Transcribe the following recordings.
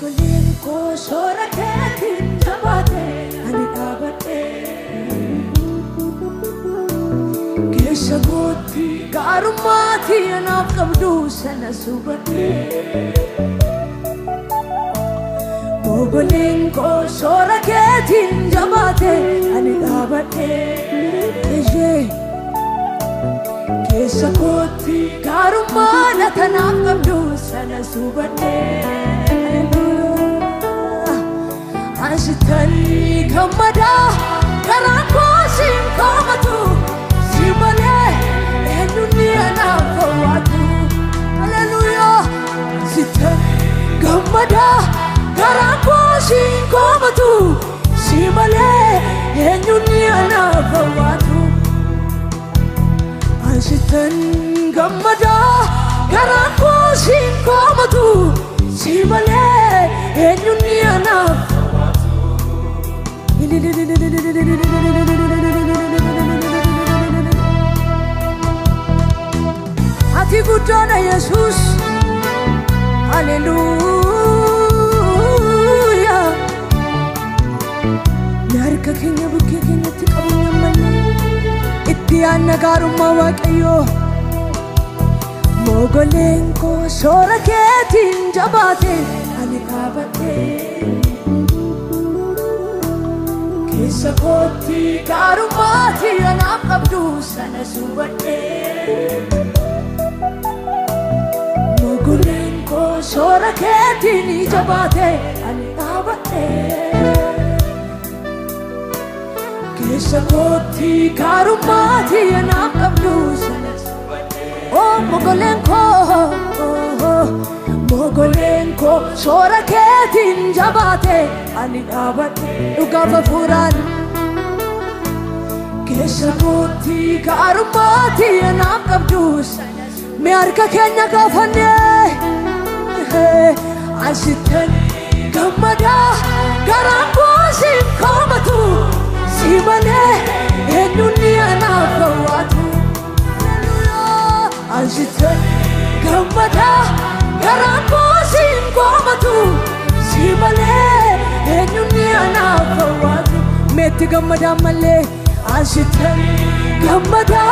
Mogoleen koo shoora keetiin jabaate ani dhaabadhe keessa kootti gaarummaati anaaf qabdu sana subadhe Mogoleen koo shoora keetiin jabaate ani dhaabadhe keessa kootti gaarummaadha anaaf qabdu sana subadhe Asitani gamada karakosin komatu simale dunia na fawatu hallelujah asitani gamada karakosin komatu simale dunia na fawatu asitani gamada karakosin komatu simale dunia na Ati gudana Yesus Hallelujah Narka kenya bukke kenya tikabunya mane Ittiyan nagarumma waaqayyo Mogoleen koo shoora keetiin jabaate ani dhaabadhe keessa kootti gaarummaati anaaf qabdu sana subadhe Mogoleen koo shoora keetiin jabaate ani dhaabadhe keessa kootti gaarummaati anaaf qabdu sana subadhe Oh mogoleen koo shoora keetiin jabaate ani dhaabadhe dhugaaf furaan keessa kootti gaarummaati anaaf qabdu mee harka keenya gaafanne asitani gammada garaan koosin komatu si malee eenyuun anaaf fawwaatu asitani gammada garaan koosin komatu si malee eenyuun anaaf fawwaatu meetti gammada malee asitani gammada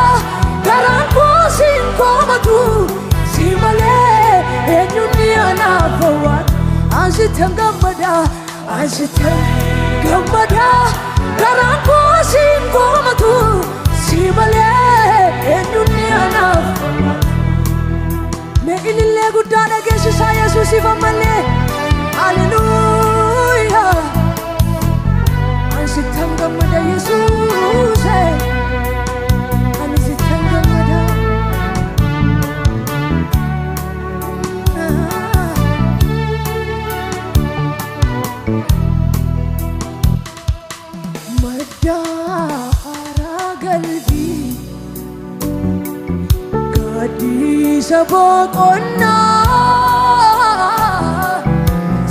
garaan koosin komatu si malee eenyuun anaaf fawwaatu asitan gammada garaan koosin komatu si malee eenyuun anaaf fawwaatu mee ilillee guddaa dhageessisaa Yesuusiif ammallee Hallelujah asitan gammada Yesuus asitan gammada Madara galbi gadisa boqonna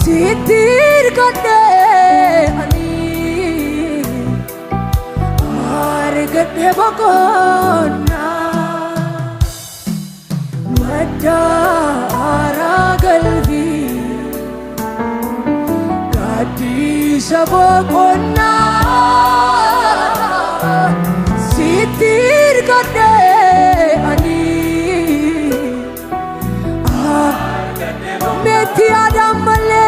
sitir gadde ani margadde boqonna madara galbi gadisa boqonna sitir gadde ani meti adamale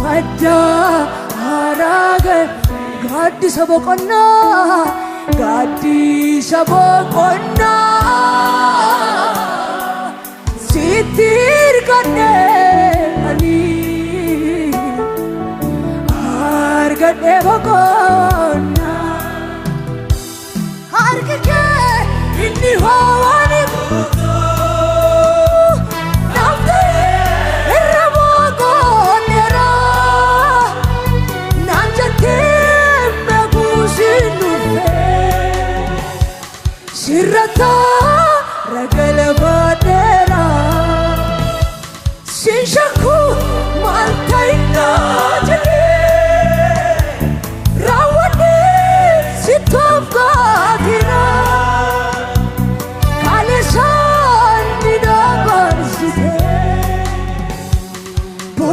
madda haraga gaddi sabokonna sitir gadde ani hargadde bokonna hargake inni hawani Sirrata ragala badera sinshaku maltaina jale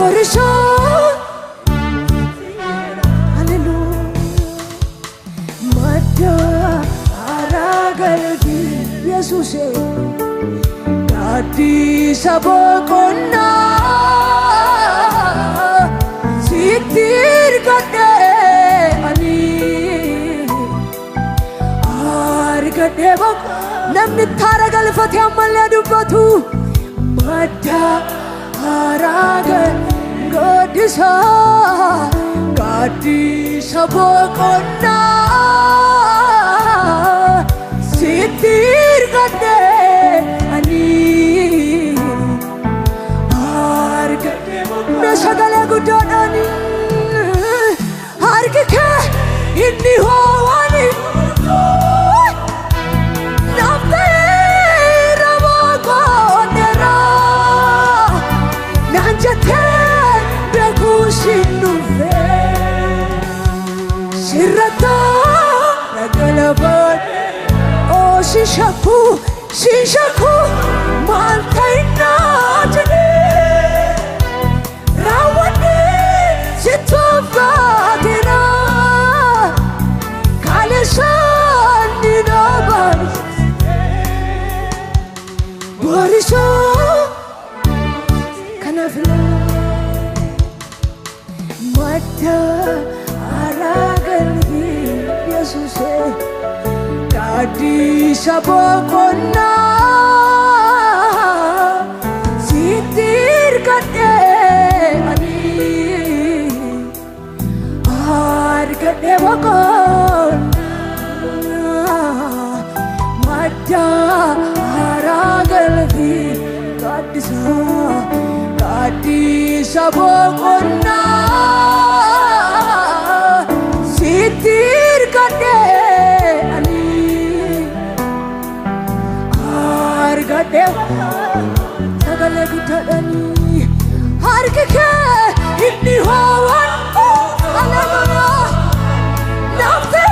borisho hallelujah madda aragalgi yesuse dadi sabokonna sitir gade ani argade bok namni taragal fatya malya dubatu madda aragal godisa gadi sabokonna sitir gade ani argade bok mesagale gudani argike inni hoani Sirata nagalabat oh shishaku maltaina jane rawani sitofadina kalesan dinabar borisho kanafla madda aragalgi yesuse dadi sabokonna sitir gade ani argade bokonna madda aragalgi dadi sabokonna sitir gade ani argade sagale gudani harkeke inni howan hallelujah nafte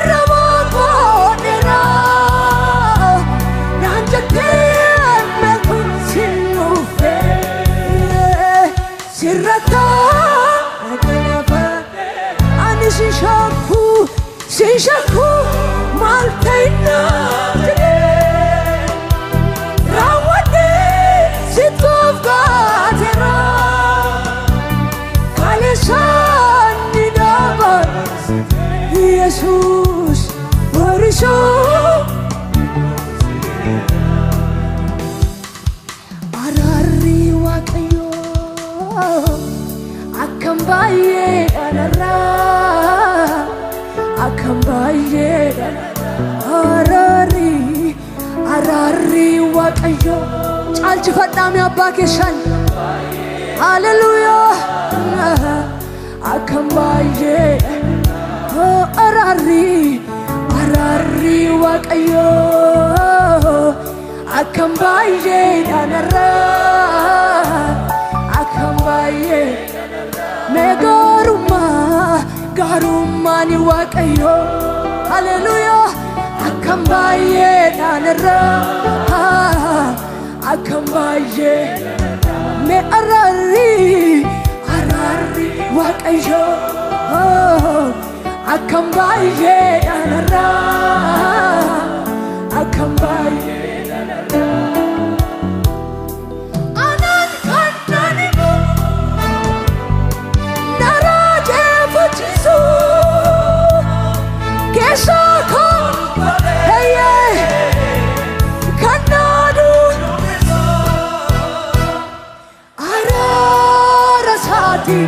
rama kodera nanjake mekun sinufe sirata shishaku maltaina jane rawani sitofadina kalesan dinabar Jesus borisho arari waqayo akambaye anara akambaye arari waqayo caalchi fadhame abba keshan hallelujah akambaye arari waqayo akambaye anara akambaye garuma ni waqayo hallelujah akambaye anara akambaye me arari waqayo akambaye anara akambaye anan kananimu naraje fujisu kesako hey kanadu ararasati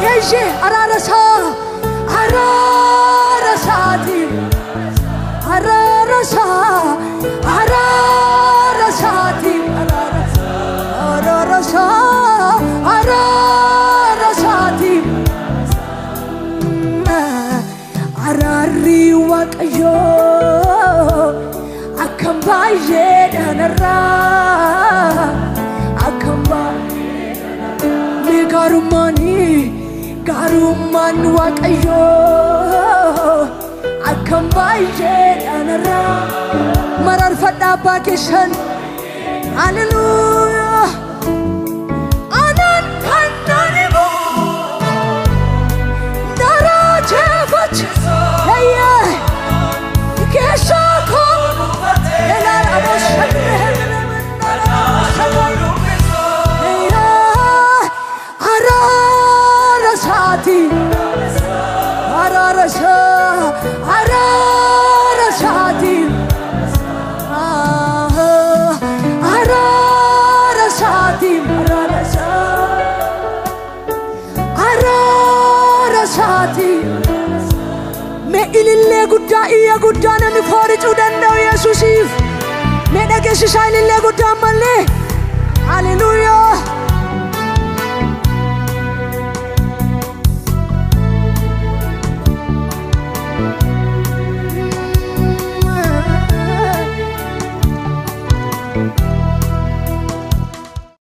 yeje ararasati ararasati ararasati arari waqayo akambaye anara akambaye garuman waqayo akambaye anara marar fada bakishan hallelujah ana saati arara saati me ilille gudda iya gudda nami foricu danda'u Yesuusif me dhageessisa ilille gudda malee. Hallelujah.